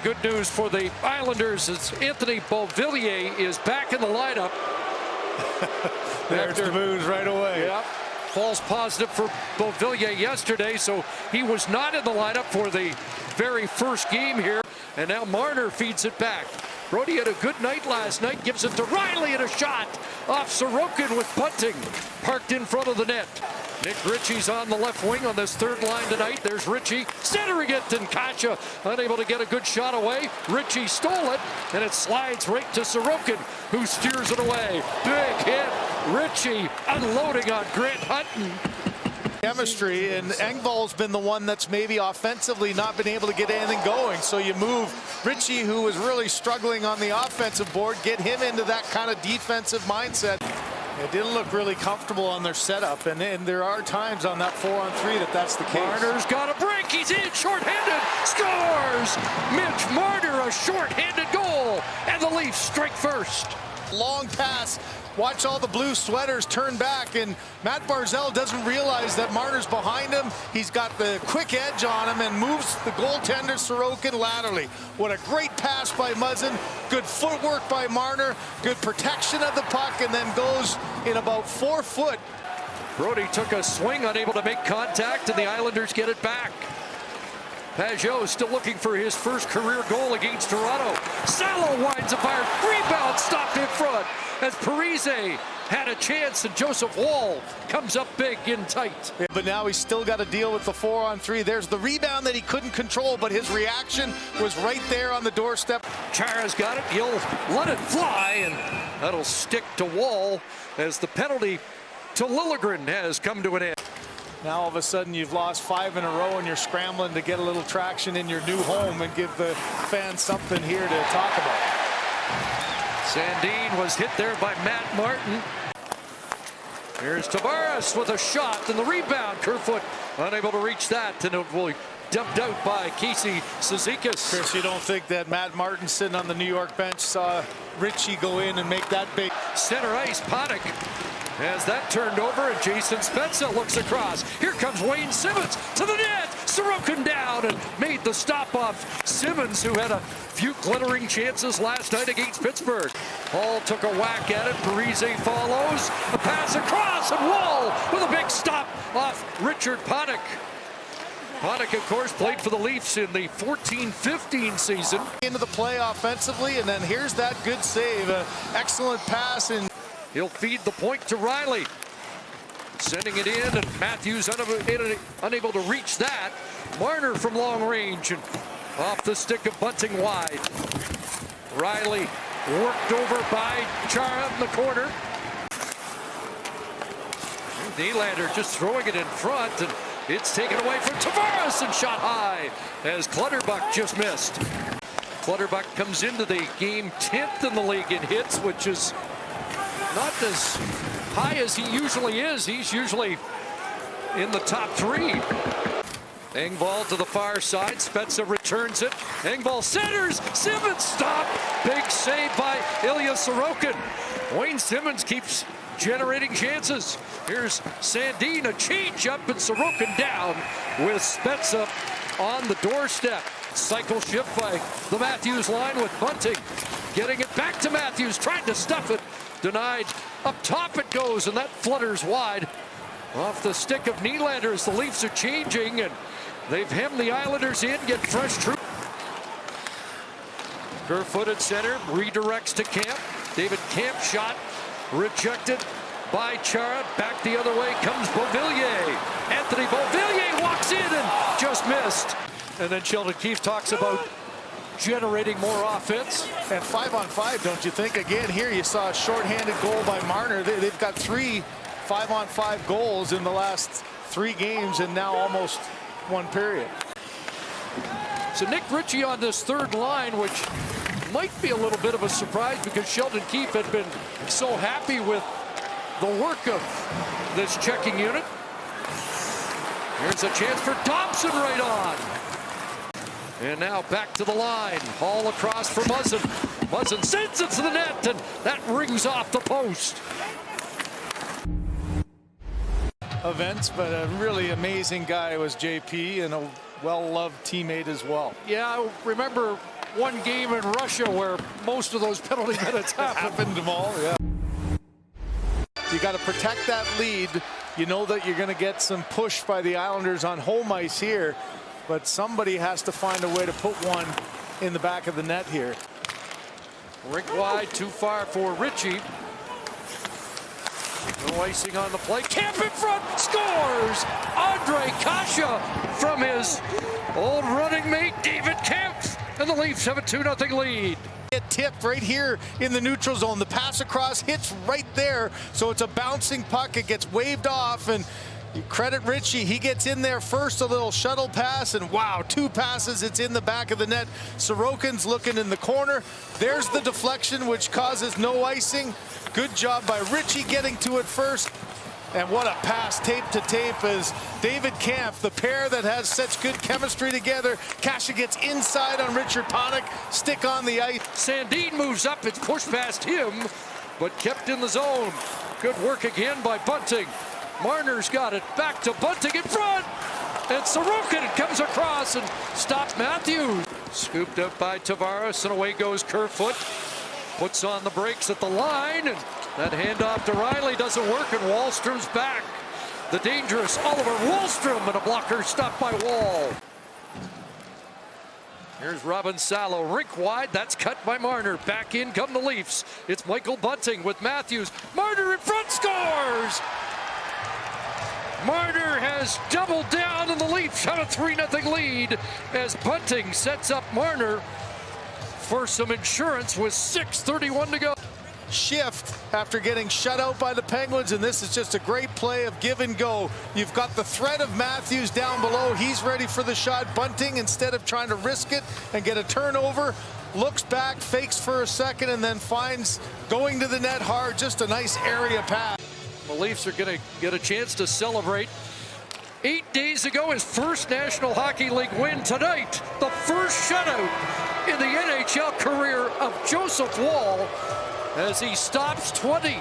good news for the Islanders as Anthony Beauvillier is back in the lineup. There's the moves right away. Yeah. False positive for Beauvillier yesterday, so he was not in the lineup for the very first game here. And now Marner feeds it back. Brody had a good night last night, gives it to Riley and a shot off Sorokin with bunting parked in front of the net. Nick Ritchie's on the left wing on this third line tonight. There's Ritchie centering it, and Kasha unable to get a good shot away. Ritchie stole it, and it slides right to Sorokin, who steers it away. Big hit. Ritchie unloading on Grant Hutton. Chemistry, and Engvall's been the one that's maybe offensively not been able to get anything going. So you move Ritchie, who was really struggling on the offensive board, get him into that kind of defensive mindset. It didn't look really comfortable on their setup, and there are times on that 4-on-3 that's the case. Marner's got a break. He's in, shorthanded, scores! Mitch Marner, a shorthanded goal, and the Leafs strike first. Long pass. Watch all the blue sweaters turn back, and Matt Barzal doesn't realize that Marner's behind him. He's got the quick edge on him and moves the goaltender Sorokin laterally. What a great pass by Muzzin. Good footwork by Marner. Good protection of the puck, and then goes in about 4 foot. Brody took a swing, unable to make contact, and the Islanders get it back. Pajot still looking for his first career goal against Toronto. Salo winds a fire. Rebound stopped in front as Parise had a chance, and Joseph Woll comes up big in tight. Yeah, but now he's still got to deal with the 4-on-3. There's the rebound that he couldn't control, but his reaction was right there on the doorstep. Chara's got it. He'll let it fly, and that'll stick to Woll as the penalty to Liljegren has come to an end. Now all of a sudden you've lost 5 in a row, and you're scrambling to get a little traction in your new home and give the fans something here to talk about. Sandin was hit there by Matt Martin. Here's Tavares with a shot, and the rebound. Kerfoot unable to reach that, and it will be dumped out by Casey Cizikas. Chris, you don't think that Matt Martin sitting on the New York bench saw Ritchie go in and make that big? Center ice, Panik has that turned over, and Jason Spezza looks across. Here comes Wayne Simmons to the net. Sorokin down and made the stop off Simmons, who had a few glittering chances last night against Pittsburgh. Hall took a whack at it. Parise follows. A pass across, and Woll with a big stop off Richard Panik. Panik, of course, played for the Leafs in the 14-15 season. Into the play offensively, and then here's that good save. Excellent pass, and he'll feed the point to Riley. Sending it in, and Matthews unable to reach that. Marner from long range, and off the stick of Bunting wide. Riley worked over by Chara in the corner. Nylander just throwing it in front, and it's taken away from Tavares and shot high as Clutterbuck just missed. Clutterbuck comes into the game 10th in the league in hits, which is not as high as he usually is. He's usually in the top 3. Engvall to the far side. Spezza returns it. Engvall centers. Simmons stopped. Big save by Ilya Sorokin. Wayne Simmons keeps generating chances. Here's Sandin, a change up, and Sorokin down with Spezza on the doorstep. Cycle shift by the Matthews line with Bunting. Getting it back to Matthews, trying to stuff it. Denied. Up top it goes, and that flutters wide. Off the stick of Nylander as the Leafs are changing, and they've hemmed the Islanders in, get fresh troops. Kerfoot at center, redirects to Camp. David Camp shot, rejected by Chara. Back the other way comes Beauvillier. Anthony Beauvillier walks in and just missed. And then Sheldon Keefe talks about generating more offense. And 5-on-5, don't you think? Again, here you saw a shorthanded goal by Marner. They've got 3 5-on-5 goals in the last 3 games, and now almost 1 period. So Nick Ritchie on this third line, which might be a little bit of a surprise because Sheldon Keefe had been so happy with the work of this checking unit. Here's a chance for Thompson right on. And now back to the line. Hall across for Muzzin. Muzzin sends it to the net, and that rings off the post. Events, but a really amazing guy was JP, and a well-loved teammate as well. Yeah, I remember one game in Russia where most of those penalty minutes happened. Woll, yeah. You got to protect that lead. You know that you're going to get some push by the Islanders on home ice here, but somebody has to find a way to put one in the back of the net here. Rink wide, too far for Ritchie. No icing on the play. Camp in front, scores! Andre Kasha from his old running mate, David Kemp. And the Leafs have a 2-0 lead. Get tipped right here in the neutral zone. The pass across hits right there, so it's a bouncing puck. It gets waved off, and you credit Ritchie. He gets in there first, a little shuttle pass, and wow, 2 passes. It's in the back of the net. Sorokin's looking in the corner. There's the deflection, which causes no icing. Good job by Ritchie getting to it first. And what a pass, tape to tape, as David Kampf, the pair that has such good chemistry together. Kasha gets inside on Richard Panik, stick on the ice. Sandin moves up, it's pushed past him, but kept in the zone. Good work again by Bunting. Marner's got it, back to Bunting in front, and Sorokin comes across and stops Matthews. Scooped up by Tavares, and away goes Kerfoot. Puts on the brakes at the line, and that handoff to Riley doesn't work, and Wallstrom's back. The dangerous Oliver Wallstrom, and a blocker stopped by Woll. Here's Robin Salo, rink wide, that's cut by Marner. Back in come the Leafs. It's Michael Bunting with Matthews. Marner in front, scores! Marner has doubled down, and the Leafs have a 3-0 lead as Bunting sets up Marner for some insurance with 6:31 to go. Shift after getting shut out by the Penguins, and this is just a great play of give and go. You've got the threat of Matthews down below. He's ready for the shot. Bunting, instead of trying to risk it and get a turnover, looks back, fakes for a second, and then finds going to the net hard. Just a nice area pass. The Leafs are going to get a chance to celebrate. 8 days ago, his first National Hockey League win. Tonight, the first shutout in the NHL career of Joseph Woll as he stops 20.